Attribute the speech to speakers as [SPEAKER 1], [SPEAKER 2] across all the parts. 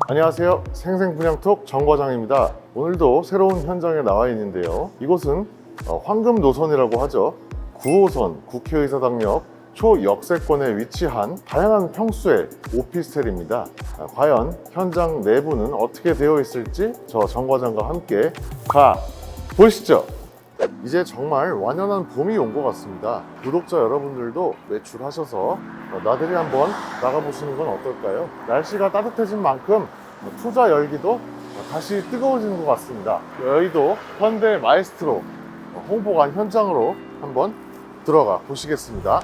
[SPEAKER 1] 안녕하세요. 생생분양톡 정과장입니다. 오늘도 새로운 현장에 나와 있는데요. 이곳은 황금 노선이라고 하죠. 9호선 국회의사당역 초역세권에 위치한 다양한 평수의 오피스텔입니다. 과연 현장 내부는 어떻게 되어 있을지 저 정과장과 함께 가보시죠. 이제 정말 완연한 봄이 온 것 같습니다. 구독자 여러분들도 외출하셔서 나들이 한번 나가보시는 건 어떨까요? 날씨가 따뜻해진 만큼 투자 열기도 다시 뜨거워지는 것 같습니다. 여의도 현대 마에스트로 홍보관 현장으로 한번 들어가 보시겠습니다.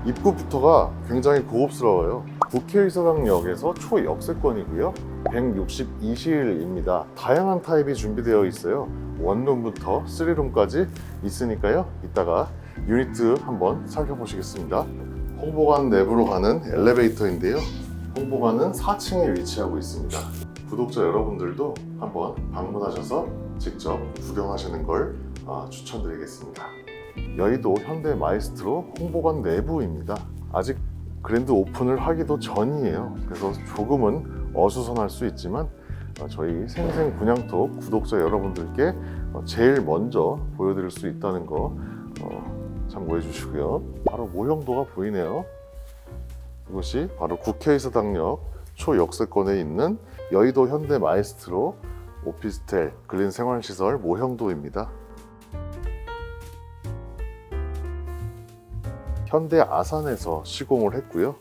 [SPEAKER 1] 입구부터가 굉장히 고급스러워요. 국회의사당역에서 초역세권이고요. 162실입니다. 다양한 타입이 준비되어 있어요. 원룸부터 3룸까지 있으니까요. 이따가 유니트 한번 살펴보시겠습니다. 홍보관 내부로 가는 엘리베이터인데요. 홍보관은 4층에 위치하고 있습니다. 구독자 여러분들도 한번 방문하셔서 직접 구경하시는 걸 추천드리겠습니다. 여의도 현대 마에스트로 홍보관 내부입니다. 아직 그랜드 오픈을 하기도 전이에요. 그래서 조금은 어수선할 수 있지만 저희 생생분양톡 구독자 여러분들께 제일 먼저 보여드릴 수 있다는 거 참고해 주시고요. 바로 모형도가 보이네요. 이곳이 바로 국회의사당역 초역세권에 있는 여의도 현대 마에스트로 오피스텔 근린 생활시설 모형도입니다. 현대 아산에서 시공을 했고요.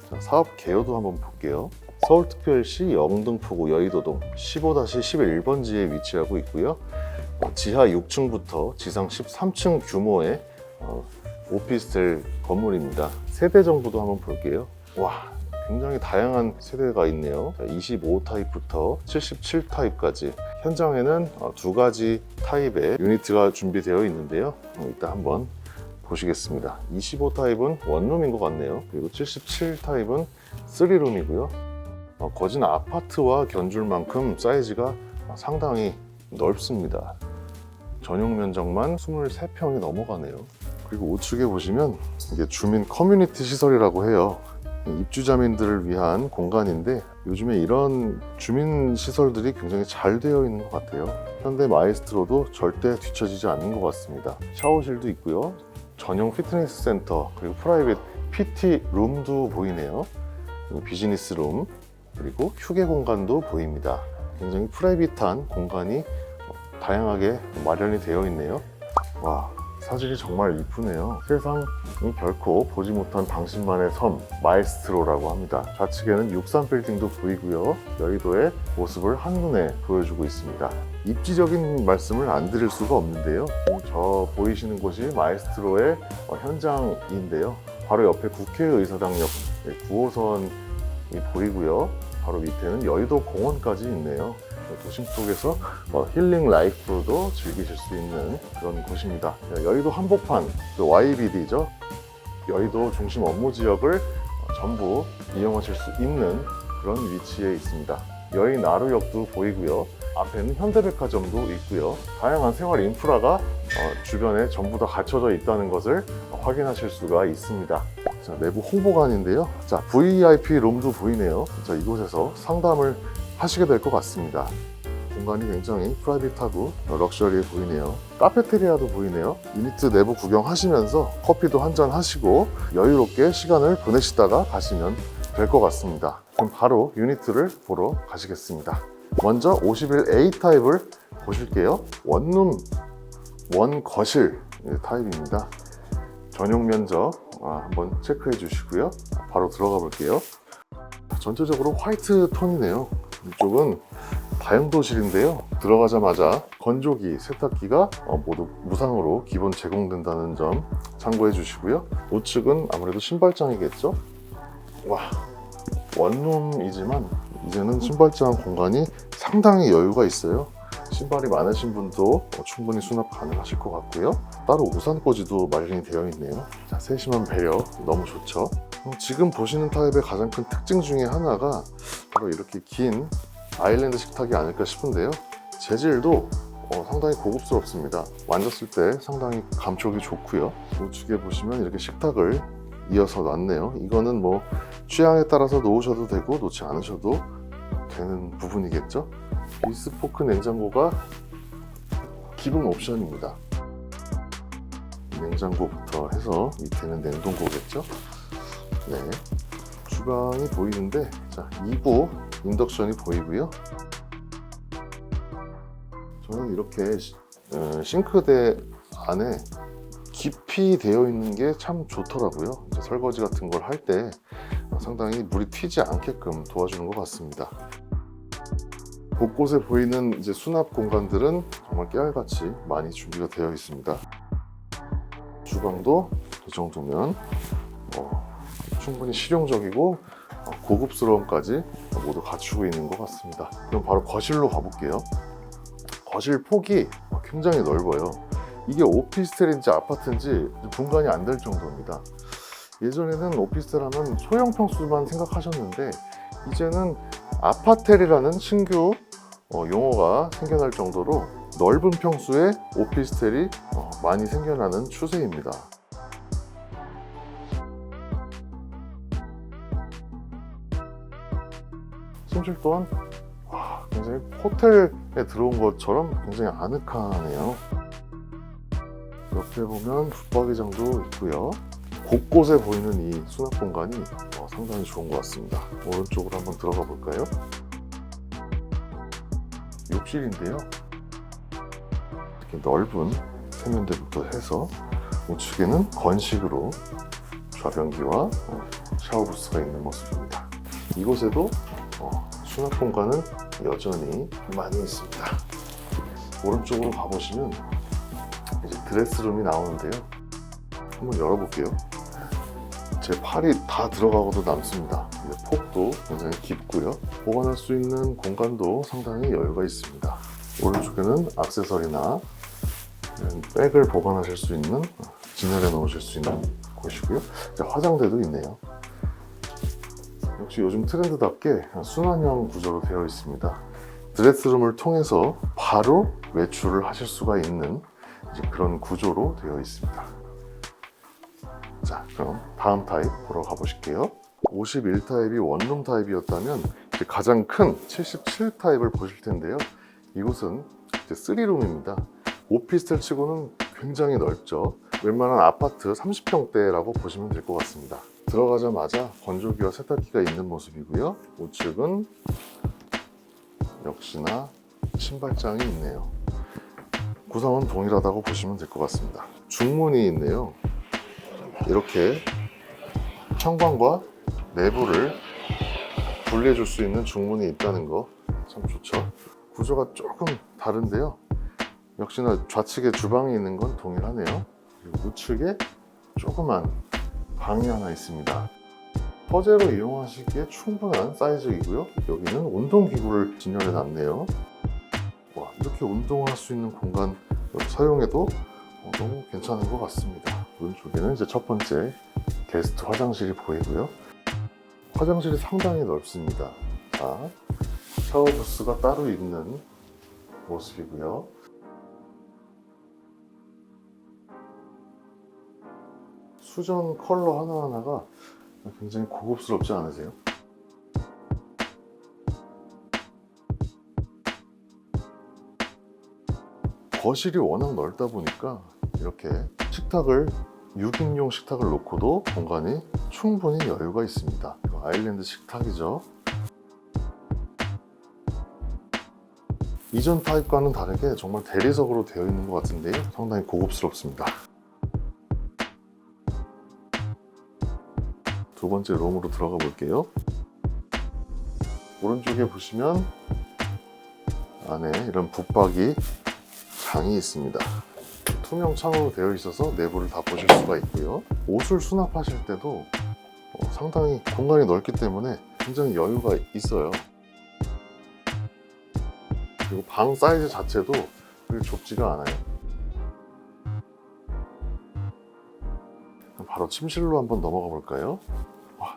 [SPEAKER 1] 자, 사업 개요도 한번 볼게요. 서울특별시 영등포구 여의도동 15-11번지에 위치하고 있고요. 지하 6층부터 지상 13층 규모의 오피스텔 건물입니다. 세대 정보도 한번 볼게요. 와, 굉장히 다양한 세대가 있네요. 25 타입부터 77 타입까지 현장에는 두 가지 타입의 유니트가 준비되어 있는데요. 이따 한번 보시겠습니다. 25 타입은 원룸인 것 같네요. 그리고 77 타입은 3룸이고요. 거진 아파트와 견줄 만큼 사이즈가 상당히 넓습니다. 전용 면적만 23평이 넘어가네요. 그리고 우측에 보시면 이게 주민 커뮤니티 시설이라고 해요. 입주자민들을 위한 공간인데 요즘에 이런 주민 시설들이 굉장히 잘 되어 있는 것 같아요. 현대 마에스트로도 절대 뒤처지지 않는 것 같습니다. 샤워실도 있고요. 전용 피트니스 센터, 그리고 프라이빗 PT 룸도 보이네요. 비즈니스 룸, 그리고 휴게 공간도 보입니다. 굉장히 프라이빗한 공간이 다양하게 마련이 되어 있네요. 와, 사진이 정말 이쁘네요. 세상이 결코 보지 못한 당신만의 섬 마에스트로라고 합니다. 좌측에는 63빌딩도 보이고요. 여의도의 모습을 한눈에 보여주고 있습니다. 입지적인 말씀을 안 드릴 수가 없는데요. 저 보이시는 곳이 마에스트로의 현장인데요. 바로 옆에 국회의사당역 9호선이 보이고요. 바로 밑에는 여의도 공원까지 있네요. 도심 속에서 힐링 라이프로도 즐기실 수 있는 그런 곳입니다. 여의도 한복판, YBD죠. 여의도 중심 업무 지역을 전부 이용하실 수 있는 그런 위치에 있습니다. 여의나루역도 보이고요. 앞에는 현대백화점도 있고요. 다양한 생활 인프라가 주변에 전부 다 갖춰져 있다는 것을 확인하실 수가 있습니다. 자, 내부 홍보관인데요. 자, VIP 룸도 보이네요. 자, 이곳에서 상담을 하시게 될 것 같습니다. 공간이 굉장히 프라이빗하고 럭셔리해 보이네요. 카페테리아도 보이네요. 유니트 내부 구경하시면서 커피도 한잔 하시고 여유롭게 시간을 보내시다가 가시면 될 것 같습니다. 그럼 바로 유니트를 보러 가시겠습니다. 먼저 51A 타입을 보실게요. 원룸, 원거실 타입입니다. 전용 면적 한번 체크해 주시고요. 바로 들어가 볼게요. 전체적으로 화이트 톤이네요. 이쪽은 다용도실인데요. 들어가자마자 건조기, 세탁기가 모두 무상으로 기본 제공된다는 점 참고해 주시고요. 우측은 아무래도 신발장이겠죠. 와, 원룸이지만 이제는 신발장 공간이 상당히 여유가 있어요. 신발이 많으신 분도 충분히 수납 가능하실 것 같고요. 따로 우산꽂이도 마련이 되어 있네요. 자, 세심한 배려 너무 좋죠. 지금 보시는 타입의 가장 큰 특징 중에 하나가 바로 이렇게 긴 아일랜드 식탁이 아닐까 싶은데요. 재질도 상당히 고급스럽습니다. 만졌을 때 상당히 감촉이 좋고요. 우측에 보시면 이렇게 식탁을 이어서 놨네요. 이거는 뭐 취향에 따라서 놓으셔도 되고 놓지 않으셔도 되는 부분이겠죠. 비스포크 냉장고가 기본 옵션입니다. 냉장고부터 해서 밑에는 냉동고겠죠. 네, 주방이 보이는데, 자, 2구 인덕션이 보이고요. 저는 이렇게 싱크대 안에 깊이 되어 있는 게 참 좋더라고요. 이제 설거지 같은 걸 할 때 상당히 물이 튀지 않게끔 도와주는 것 같습니다. 곳곳에 보이는 이제 수납 공간들은 정말 깨알같이 많이 준비가 되어 있습니다. 주방도 이 정도면 충분히 실용적이고 고급스러움까지 모두 갖추고 있는 것 같습니다. 그럼 바로 거실로 가볼게요. 거실 폭이 굉장히 넓어요. 이게 오피스텔인지 아파트인지 분간이 안 될 정도입니다. 예전에는 오피스텔 하면 소형 평수만 생각하셨는데 이제는 아파텔이라는 신규 용어가 생겨날 정도로 넓은 평수의 오피스텔이 많이 생겨나는 추세입니다. 침실 또한 굉장히 호텔에 들어온 것처럼 굉장히 아늑하네요. 옆에 보면 붙박이장도 있고요. 곳곳에 보이는 이 수납 공간이 상당히 좋은 것 같습니다. 오른쪽으로 한번 들어가 볼까요? 욕실인데요. 이렇게 넓은 세면대부터 해서 우측에는 건식으로 좌변기와 샤워 부스가 있는 모습입니다. 이곳에도 수납 공간은 여전히 많이 있습니다. 오른쪽으로 가보시면 이제 드레스룸이 나오는데요. 한번 열어볼게요. 제 팔이 다 들어가고도 남습니다. 폭도 굉장히 깊고요. 보관할 수 있는 공간도 상당히 여유가 있습니다. 오른쪽에는 액세서리나 백을 보관하실 수 있는, 진열해 놓으실 수 있는 곳이고요. 화장대도 있네요. 역시 요즘 트렌드답게 순환형 구조로 되어 있습니다. 드레스룸을 통해서 바로 외출을 하실 수가 있는 그런 구조로 되어 있습니다. 자, 그럼 다음 타입 보러 가보실게요. 51 타입이 원룸 타입이었다면 가장 큰 77 타입을 보실 텐데요. 이곳은 3룸입니다. 오피스텔 치고는 굉장히 넓죠. 웬만한 아파트 30평대라고 보시면 될 것 같습니다. 들어가자마자 건조기와 세탁기가 있는 모습이고요. 우측은 역시나 신발장이 있네요. 구성은 동일하다고 보시면 될 것 같습니다. 중문이 있네요. 이렇게 현관과 내부를 분리해 줄 수 있는 중문이 있다는 거 참 좋죠. 구조가 조금 다른데요. 역시나 좌측에 주방이 있는 건 동일하네요. 그리고 우측에 조그만 방이 하나 있습니다. 서재로 이용하시기에 충분한 사이즈이고요. 여기는 운동기구를 진열해 놨네요. 와, 이렇게 운동할 수 있는 공간 사용해도 너무 괜찮은 것 같습니다. 오른쪽에는 이제 첫 번째 게스트 화장실이 보이고요. 화장실이 상당히 넓습니다. 자, 샤워 부스가 따로 있는 모습이고요. 수전 컬러 하나하나가 굉장히 고급스럽지 않으세요? 거실이 워낙 넓다 보니까 이렇게 식탁을 6인용 식탁을 놓고도 공간이 충분히 여유가 있습니다. 아일랜드 식탁이죠. 이전 타입과는 다르게 정말 대리석으로 되어 있는 것 같은데요. 상당히 고급스럽습니다. 두 번째 룸으로 들어가 볼게요. 오른쪽에 보시면 안에 이런 붙박이 장이 있습니다. 투명 창으로 되어 있어서 내부를 다 보실 수가 있고요. 옷을 수납하실 때도 상당히 공간이 넓기 때문에 굉장히 여유가 있어요. 그리고 방 사이즈 자체도 그렇게 좁지가 않아요. 바로 침실로 한번 넘어가 볼까요?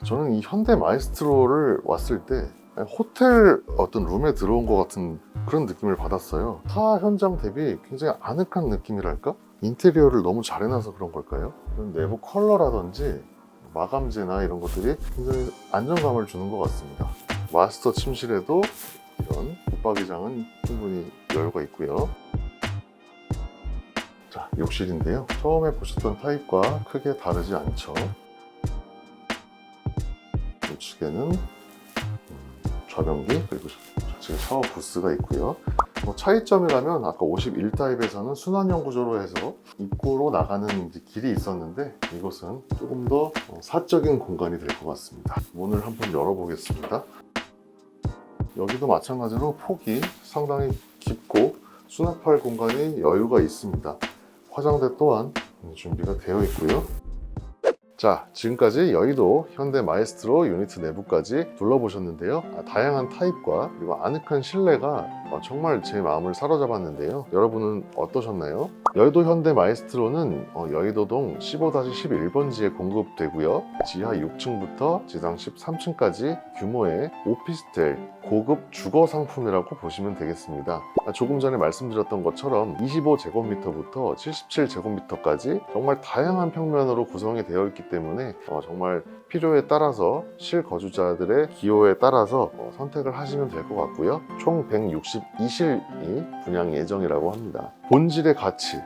[SPEAKER 1] 저는 이 현대 마에스트로를 왔을 때 호텔 어떤 룸에 들어온 것 같은 그런 느낌을 받았어요. 타 현장 대비 굉장히 아늑한 느낌이랄까? 인테리어를 너무 잘 해놔서 그런 걸까요? 이런 내부 컬러라든지 마감재나 이런 것들이 굉장히 안정감을 주는 것 같습니다. 마스터 침실에도 이런 붙박이장은 충분히 여유가 있고요. 자, 욕실인데요. 처음에 보셨던 타입과 크게 다르지 않죠. 우측에는 좌변기, 그리고 좌측에 샤워 부스가 있고요. 차이점이라면 아까 51 타입에서는 순환형 구조로 해서 입구로 나가는 길이 있었는데 이것은 조금 더 사적인 공간이 될 것 같습니다. 문을 한번 열어보겠습니다. 여기도 마찬가지로 폭이 상당히 깊고 수납할 공간이 여유가 있습니다. 화장대 또한 준비가 되어 있고요. 자, 지금까지 여의도 현대 마에스트로 유니트 내부까지 둘러보셨는데요. 다양한 타입과 그리고 아늑한 실내가 정말 제 마음을 사로잡았는데요. 여러분은 어떠셨나요? 여의도 현대 마에스트로는 여의도동 15-11번지에 공급되고요. 지하 6층부터 지상 13층까지 규모의 오피스텔, 고급 주거 상품이라고 보시면 되겠습니다. 조금 전에 말씀드렸던 것처럼 25제곱미터부터 77제곱미터까지 정말 다양한 평면으로 구성이 되어 있기 때문에 정말 필요에 따라서 실거주자들의 기호에 따라서 선택을 하시면 될 것 같고요. 총 162실이 분양 예정이라고 합니다. 본질의 가치,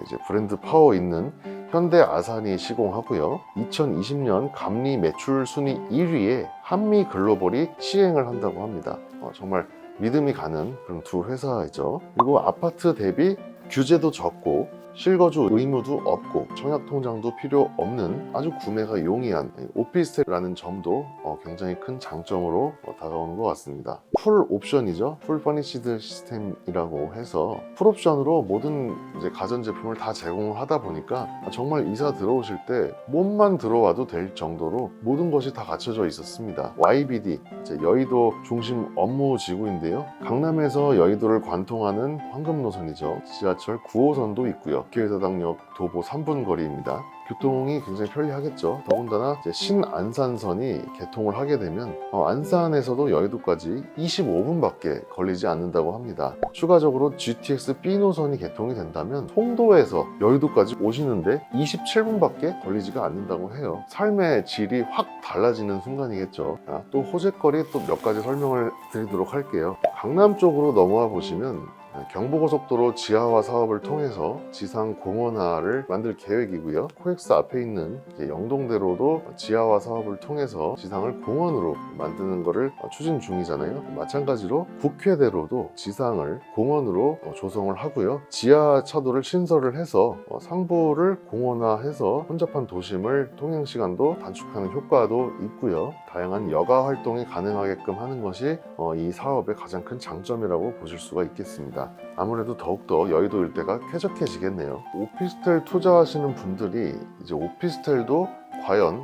[SPEAKER 1] 이제 브랜드 파워 있는 현대 아산이 시공하고요. 2020년 감리 매출 순위 1위에 한미 글로벌이 시행을 한다고 합니다. 정말 믿음이 가는 그런 두 회사이죠. 그리고 아파트 대비 규제도 적고 실거주 의무도 없고 청약통장도 필요 없는 아주 구매가 용이한 오피스텔이라는 점도 굉장히 큰 장점으로 다가오는 것 같습니다. 풀 옵션이죠. 풀 퍼니시드 시스템이라고 해서 풀 옵션으로 모든 이제 가전제품을 다 제공을 하다 보니까 정말 이사 들어오실 때 몸만 들어와도 될 정도로 모든 것이 다 갖춰져 있었습니다. YBD, 이제 여의도 중심 업무지구인데요. 강남에서 여의도를 관통하는 황금노선이죠. 지하철 9호선도 있고요. 국회의사당역 도보 3분 거리입니다. 교통이 굉장히 편리하겠죠. 더군다나 이제 신안산선이 개통을 하게 되면 안산에서도 여의도까지 25분밖에 걸리지 않는다고 합니다. 추가적으로 GTX B 노선이 개통이 된다면 송도에서 여의도까지 오시는데 27분밖에 걸리지가 않는다고 해요. 삶의 질이 확 달라지는 순간이겠죠. 또 호재거리 또 몇 가지 설명을 드리도록 할게요. 강남 쪽으로 넘어와 보시면 경부고속도로 지하화 사업을 통해서 지상 공원화를 만들 계획이고요. 코엑스 앞에 있는 영동대로도 지하화 사업을 통해서 지상을 공원으로 만드는 것을 추진 중이잖아요. 마찬가지로 국회대로도 지상을 공원으로 조성을 하고요. 지하차도를 신설을 해서 상부를 공원화해서 혼잡한 도심을 통행시간도 단축하는 효과도 있고요. 다양한 여가 활동이 가능하게끔 하는 것이 이 사업의 가장 큰 장점이라고 보실 수가 있겠습니다. 아무래도 더욱더 여의도 일대가 쾌적해지겠네요. 오피스텔 투자하시는 분들이 이제 오피스텔도 과연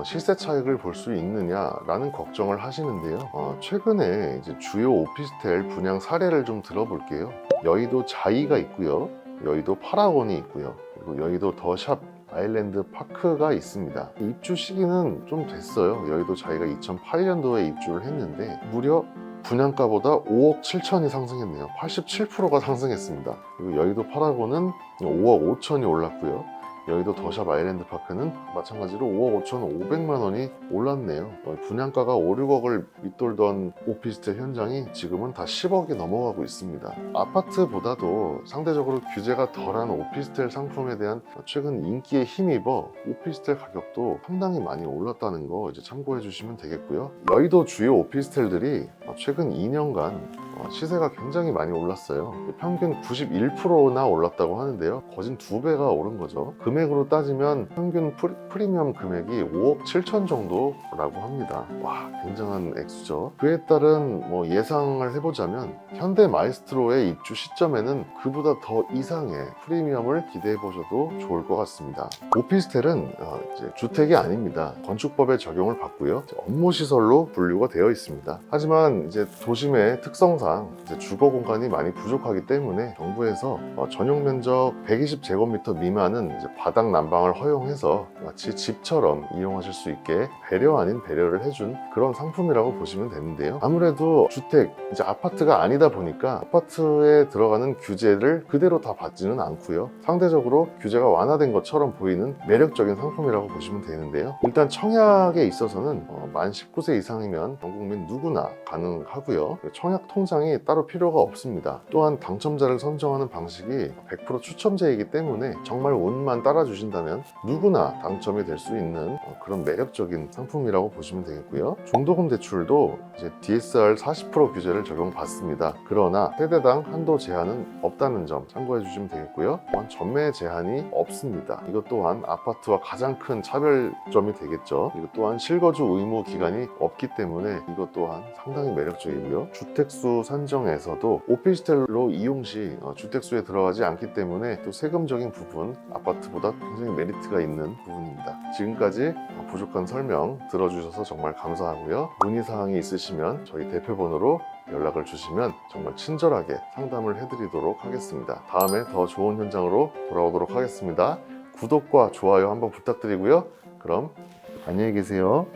[SPEAKER 1] 시세 차익을 볼 수 있느냐라는 걱정을 하시는데요. 최근에 이제 주요 오피스텔 분양 사례를 좀 들어볼게요. 여의도 자이가 있고요. 여의도 파라곤이 있고요. 그리고 여의도 더샵 아일랜드 파크가 있습니다. 입주 시기는 좀 됐어요. 여의도 자이가 2008년도에 입주를 했는데 무려 분양가보다 5억 7천이 상승했네요. 87%가 상승했습니다. 그리고 여의도 파라곤은 5억 5천이 올랐고요. 여의도 더샵 아일랜드 파크는 마찬가지로 5억 5,500만 원이 올랐네요. 분양가가 5, 6억을 밑돌던 오피스텔 현장이 지금은 다 10억이 넘어가고 있습니다. 아파트보다도 상대적으로 규제가 덜한 오피스텔 상품에 대한 최근 인기에 힘입어 오피스텔 가격도 상당히 많이 올랐다는 거 이제 참고해 주시면 되겠고요. 여의도 주요 오피스텔들이 최근 2년간 시세가 굉장히 많이 올랐어요. 평균 91%나 올랐다고 하는데요. 거진 2배가 오른 거죠. 금액으로 따지면 평균 프리미엄 금액이 5억 7천 정도라고 합니다. 와, 굉장한 액수죠. 그에 따른 예상을 해보자면 현대 마에스트로의 입주 시점에는 그보다 더 이상의 프리미엄을 기대해 보셔도 좋을 것 같습니다. 오피스텔은 이제 주택이 아닙니다. 건축법의 적용을 받고요. 업무시설로 분류가 되어 있습니다. 하지만 이제 도심의 특성상 특성상 이제 주거 공간이 많이 부족하기 때문에 정부에서 전용 면적 120제곱미터 미만은 이제 바닥 난방을 허용해서 마치 집처럼 이용하실 수 있게 배려 아닌 배려를 해준 그런 상품이라고 보시면 되는데요. 아무래도 주택, 이제 아파트가 아니다 보니까 아파트에 들어가는 규제를 그대로 다 받지는 않고요. 상대적으로 규제가 완화된 것처럼 보이는 매력적인 상품이라고 보시면 되는데요. 일단 청약에 있어서는 만 19세 이상이면 전 국민 누구나 가능하고요. 청약 통장이 따로 필요가 없습니다. 또한 당첨자를 선정하는 방식이 100% 추첨제이기 때문에 정말 운만 따라주신다면 누구나 당첨이 될 수 있는 그런 매력적인 상품이라고 보시면 되겠고요. 중도금 대출도 이제 DSR 40% 규제를 적용받습니다. 그러나 세대당 한도 제한은 없다는 점 참고해 주시면 되겠고요. 또한 전매 제한이 없습니다. 이것 또한 아파트와 가장 큰 차별점이 되겠죠. 이것 또한 실거주 의무 기간이 없기 때문에 이것 또한 상당히 매력적이고요. 주택수 산정에서도 오피스텔로 이용 시 주택수에 들어가지 않기 때문에 또 세금적인 부분 아파트보다 굉장히 메리트가 있는 부분입니다. 지금까지 부족한 설명 들어주셔서 정말 감사하고요. 문의사항이 있으시면 저희 대표번호로 연락을 주시면 정말 친절하게 상담을 해드리도록 하겠습니다. 다음에 더 좋은 현장으로 돌아오도록 하겠습니다. 구독과 좋아요 한번 부탁드리고요. 그럼 안녕히 계세요.